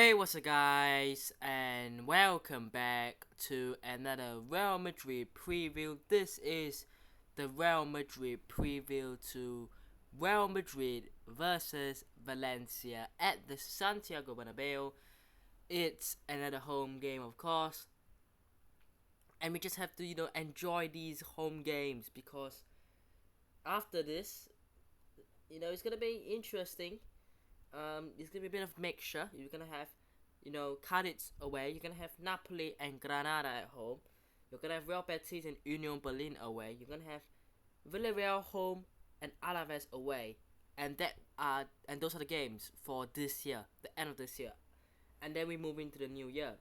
Hey, what's up, guys, and welcome back to another Real Madrid preview. This is the Real Madrid preview to Real Madrid versus Valencia at the Santiago Bernabeu. It's another home game, of course, and we just have to, enjoy these home games because after this, it's gonna be interesting. It's gonna be a bit of mixture. You're gonna have, Cadiz away. You're gonna have Napoli and Granada at home. You're gonna have Real Betis and Union Berlin away. You're gonna have Villarreal home and Alaves away. And those are the games for this year, the end of this year, and then we move into the new year.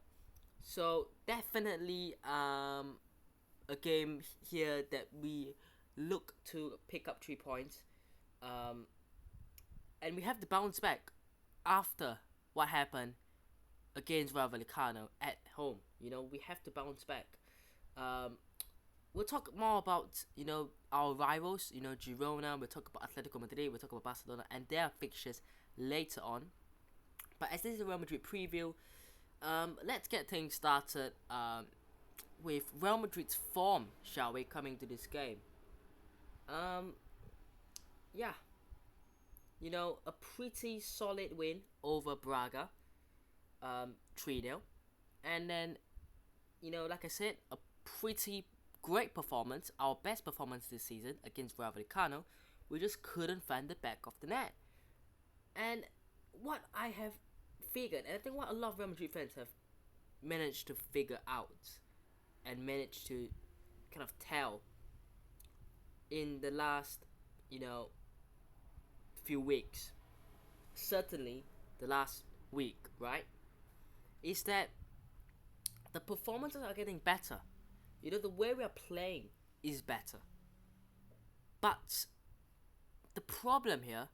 So definitely a game here that we look to pick up 3 points. And we have to bounce back after what happened against Rayo Vallecano at home. We have to bounce back. We'll talk more about our rivals. Girona. We'll talk about Atletico Madrid. We'll talk about Barcelona and their fixtures later on. But as this is a Real Madrid preview, let's get things started with Real Madrid's form, shall we? Coming to this game. Yeah. A pretty solid win over Braga, 3-0. And then, like I said, a pretty great performance, our best performance this season against Rayo Vallecano. We just couldn't find the back of the net. And what I have figured, and I think what a lot of Real Madrid fans have managed to figure out and managed to kind of tell in the last, few weeks, certainly the last week, right, is that the performances are getting better. The way we are playing is better. But the problem here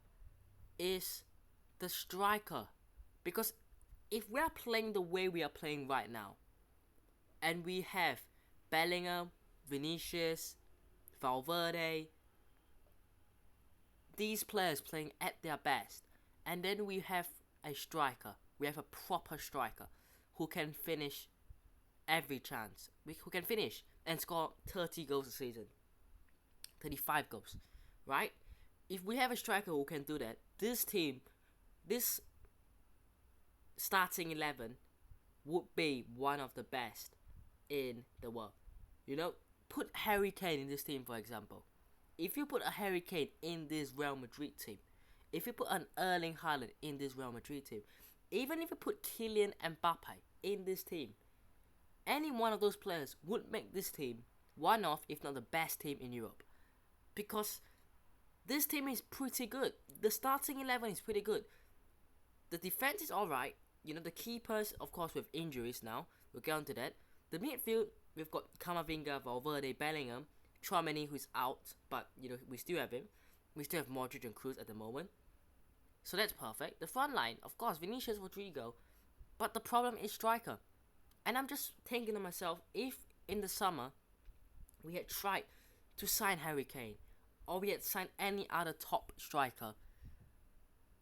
is the striker. Because if we are playing the way we are playing right now, and we have Bellingham, Vinicius, Valverde, these players playing at their best, and then we have a striker, we have a proper striker who can finish every chance, who can finish and score 30 goals a season, 35 goals, right? If we have a striker who can do that, this team, this starting 11 would be one of the best in the world. Put Harry Kane in this team, for example. If you put a Harry Kane in this Real Madrid team, if you put an Erling Haaland in this Real Madrid team, even if you put Kylian Mbappe in this team, any one of those players would make this team one of, if not the best team in Europe. Because this team is pretty good. The starting 11 is pretty good. The defense is alright. The keepers, of course, with injuries now. We'll get on to that. The midfield, we've got Camavinga, Valverde, Bellingham, Tchouaméni, who's out, but we still have him. We still have Modric and Kroos at the moment, so that's perfect. The front line, of course, Vinicius, Rodrigo, but the problem is striker. And I'm just thinking to myself, if in the summer we had tried to sign Harry Kane, or we had signed any other top striker,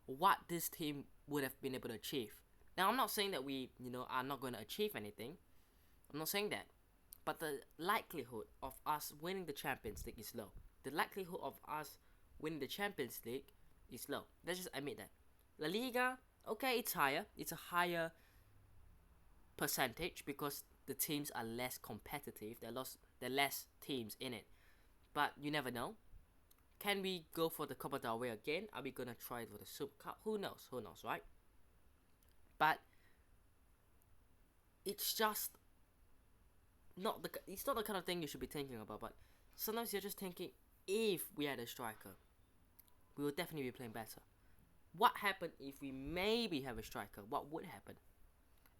what this team would have been able to achieve. Now, I'm not saying that we are not going to achieve anything. I'm not saying that. But the likelihood of us winning the Champions League is low. The likelihood of us winning the Champions League is low. Let's just admit that. La Liga, okay, it's higher. It's a higher percentage because the teams are less competitive. There are less teams in it. But you never know. Can we go for the Copa del Rey again? Are we going to try for the Super Cup? Who knows, right? But it's just it's not the kind of thing you should be thinking about, but sometimes you're just thinking, if we had a striker, we would definitely be playing better. What happened if we maybe have a striker? What would happen?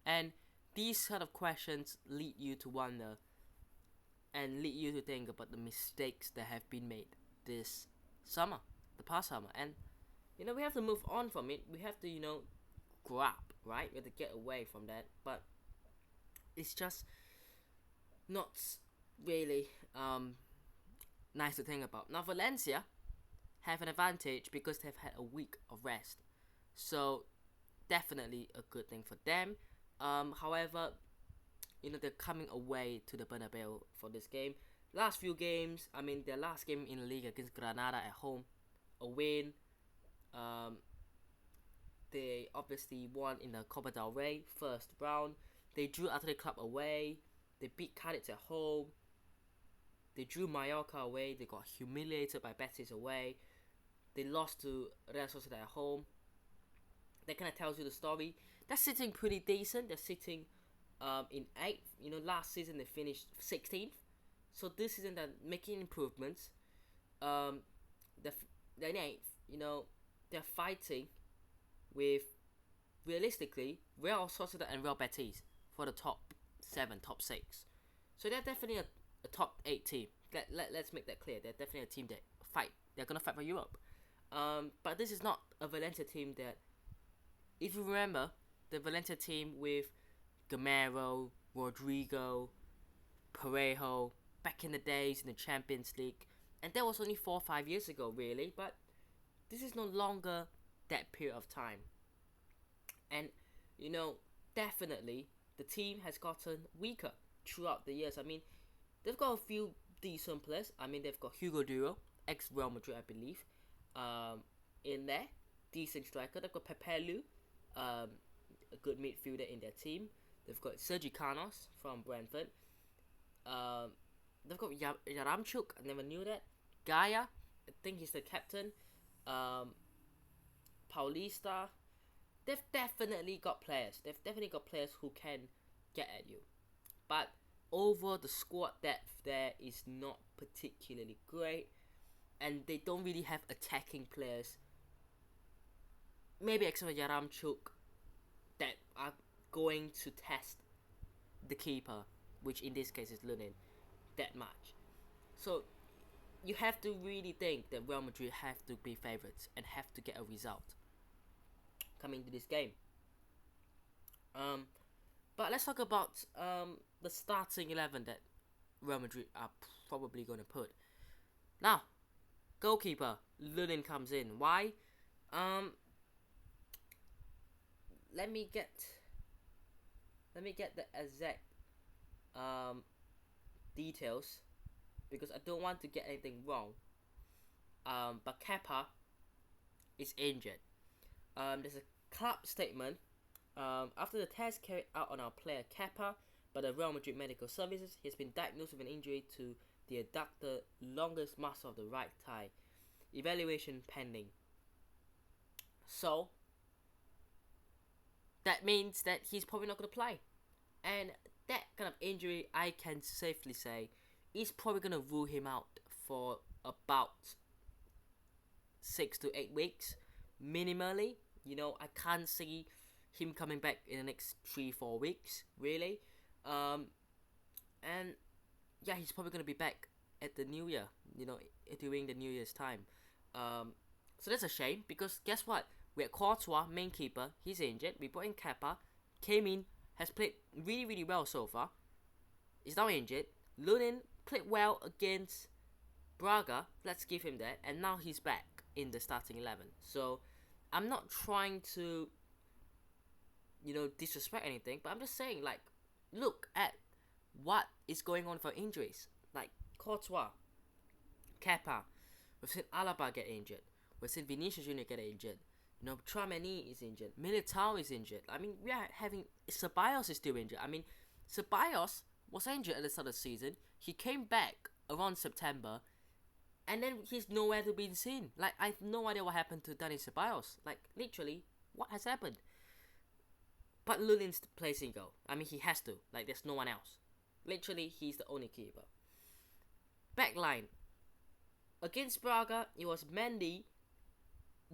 And these sort of questions lead you to wonder and lead you to think about the mistakes that have been made this summer, the past summer. And we have to move on from it. We have to grow up, right? We have to get away from that. But it's just not really nice to think about. Now, Valencia have an advantage because they've had a week of rest. So definitely a good thing for them. However, they're coming away to the Bernabeu for this game. Last few games, I mean, their last game in the league against Granada at home, a win. They obviously won in the Copa del Rey first round. They drew Athletic Club away. They beat Cadiz at home. They drew Mallorca away. They got humiliated by Betis away. They lost to Real Sociedad at home. That kind of tells you the story. They're sitting pretty decent. They're sitting in 8th. Last season they finished 16th. So this season they're making improvements. They're in 8th. They're fighting with, realistically, Real Sociedad and Real Betis for the top 7, top 6. So they're definitely a top 8 team. Let's make that clear. They're definitely a team that fight. They're going to fight for Europe. But this is not a Valencia team that, if you remember, the Valencia team with Gamero, Rodrigo, Parejo, back in the days in the Champions League, and that was only 4 or 5 years ago, really. But this is no longer that period of time. And, definitely the team has gotten weaker throughout the years. I mean, they've got a few decent players. I mean, they've got Hugo Duro, ex-Real Madrid, I believe, in there. Decent striker. They've got Pepelu, a good midfielder in their team. They've got Sergi Canos from Brentford. They've got Yaramchuk. I never knew that. Gaia, I think he's the captain. Paulista. They've definitely got players. They've definitely got players who can get at you. But overall, the squad depth there is not particularly great. And they don't really have attacking players. Maybe except for Yaramchuk, that are going to test the keeper, which in this case is Lunin, that much. So you have to really think that Real Madrid have to be favourites and have to get a result coming to this game. But let's talk about the starting 11 that Real Madrid are probably going to put. Now, goalkeeper Lunin comes in. Why? Let me get the exact details, because I don't want to get anything wrong. But Kepa is injured. There's a club statement. After the test carried out on our player Kepa by the Real Madrid Medical Services, he has been diagnosed with an injury to the adductor longus muscle of the right thigh. Evaluation pending. So that means that he's probably not going to play. And that kind of injury, I can safely say, is probably going to rule him out for about 6 to 8 weeks, minimally. I can't see him coming back in the next 3-4 weeks, really. And yeah, he's probably going to be back at the New Year, during the New Year's time. So that's a shame, because guess what? We had Courtois, main keeper, he's injured. We brought in Kepa, came in, has played really, really well so far. He's now injured. Lunin played well against Braga, let's give him that. And now he's back in the starting 11. So I'm not trying to, disrespect anything, but I'm just saying, look at what is going on for injuries. Like Courtois, Kepa, we've seen Alaba get injured. We've seen Vinicius Jr. get injured. Tchouaméni is injured. Militao is injured. I mean, we are having... Ceballos is still injured. I mean, Ceballos was injured at the start of the season. He came back around September. And then he's nowhere to be seen. I have no idea what happened to Dani Ceballos. Literally, what has happened? But Lunin's placing goal. I mean, he has to. There's no one else. Literally, he's the only keeper. Backline. Against Braga, it was Mendy,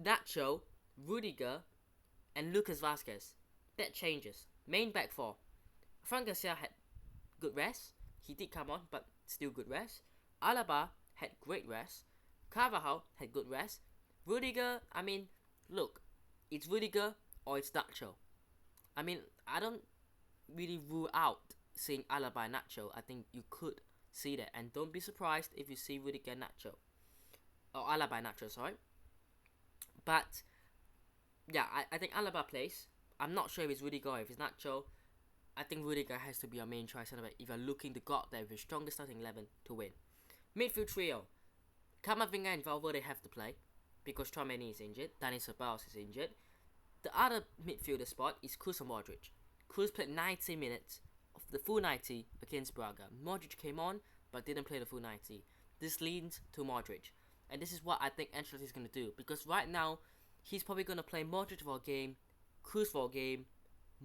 Nacho, Rudiger, and Lucas Vazquez. That changes. Main back four. Fran Garcia had good rest. He did come on, but still good rest. Alaba had great rest. Carvajal had good rest. Rudiger, I mean, look, it's Rudiger or it's Nacho. I mean, I don't really rule out seeing Alaba and Nacho. I think you could see that. And don't be surprised if you see Rudiger and Nacho. Or Alaba and Nacho, sorry. But, yeah, I think Alaba plays. I'm not sure if it's Rudiger or if it's Nacho. I think Rudiger has to be our main choice anyway if you're looking to go out there with the strongest starting 11 to win. Midfield trio. Camavinga and Valverde have to play because Tchouaméni is injured. Dani Ceballos is injured. The other midfielder spot is Kroos and Modric. Kroos played 90 minutes of the full 90 against Braga. Modric came on but didn't play the full 90. This leans to Modric. And this is what I think Ancelotti is going to do. Because right now, he's probably going to play Modric for a game, Kroos for a game,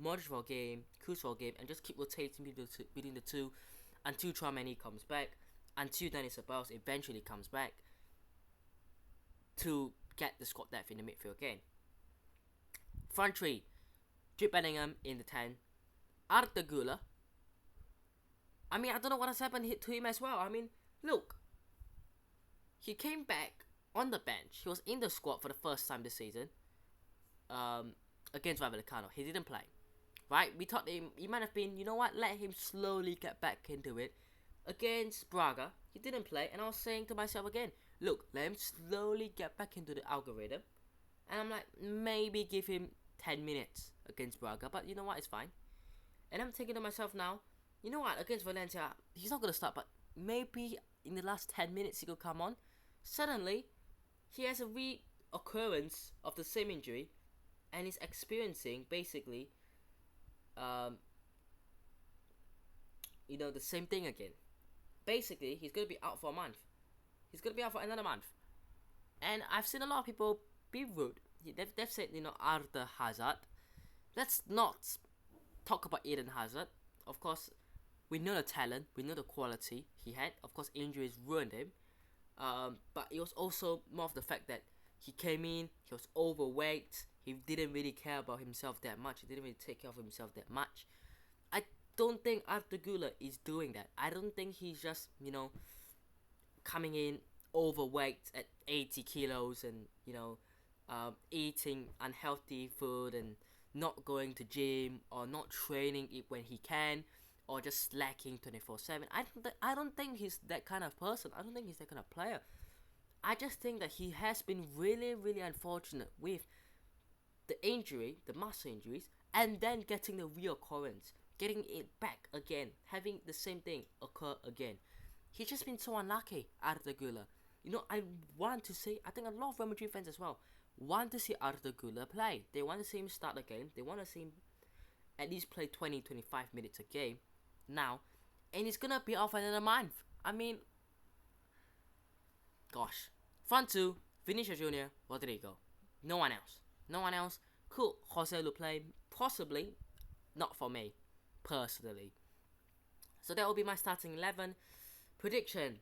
Modric for a game, Kroos for a game, and just keep rotating between the two until Tchouaméni comes back, until Dani Ceballos eventually comes back to get the squad depth in the midfield again. Front three, Jude Bellingham in the 10. Arda Güler. I mean, I don't know what has happened to him as well. I mean, look. He came back on the bench. He was in the squad for the first time this season. Against Valencia. He didn't play. Right? We thought he might have been, you know what, let him slowly get back into it. Against Braga, he didn't play. And I was saying to myself again, look, let him slowly get back into the algorithm. And I'm like, maybe give him 10 minutes against Braga. But you know what, it's fine. And I'm thinking to myself now, you know what, against Valencia, he's not going to start. But maybe in the last 10 minutes he could come on. Suddenly, he has a reoccurrence of the same injury. And he's experiencing, basically, the same thing again. Basically, he's going to be out for a month. He's going to be out for another month. And I've seen a lot of people be rude. They've said, Arda Hazard. Let's not talk about Eden Hazard. Of course, we know the talent. We know the quality he had. Of course, injuries ruined him. But it was also more of the fact that he came in, he was overweight. He didn't really care about himself that much. He didn't really take care of himself that much. I don't think Arda Güler is doing that. I don't think he's just, coming in overweight at 80 kilos and, eating unhealthy food and not going to gym or not training it when he can or just slacking 24/7. I don't think he's that kind of person. I don't think he's that kind of player. I just think that he has been really, really unfortunate with the injury, the muscle injuries, and then getting the reoccurrence, getting it back again, having the same thing occur again. He's just been so unlucky, Arda Güler. I want to see, I think a lot of Real Madrid fans as well want to see Arda Güler play. They want to see him start the game. They want to see him at least play 20-25 minutes a game now. And he's going to be off another month. I mean, gosh. Front two, Vinicius Jr., Rodrigo. No one else. No one else. Could Jose Lu play? Possibly. Not for me, personally. So that will be my starting 11. Prediction.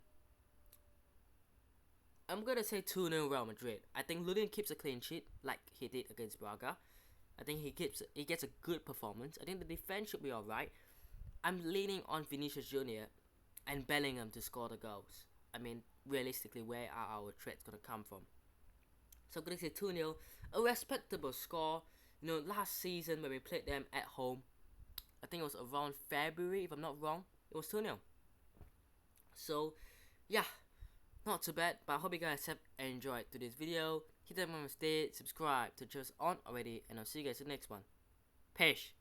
I'm going to say 2-0 Real Madrid. I think Lunin keeps a clean sheet like he did against Braga. I think he gets a good performance. I think the defense should be alright. I'm leaning on Vinicius Jr. and Bellingham to score the goals. I mean, realistically, where are our threats going to come from? So I'm going to say 2-0. A respectable score. Last season when we played them at home, I think it was around February, if I'm not wrong. It was 2-0. So, yeah. Not too bad, but I hope you guys have enjoyed today's video. Hit that mistake, subscribe to just on already, and I'll see you guys in the next one. Peace.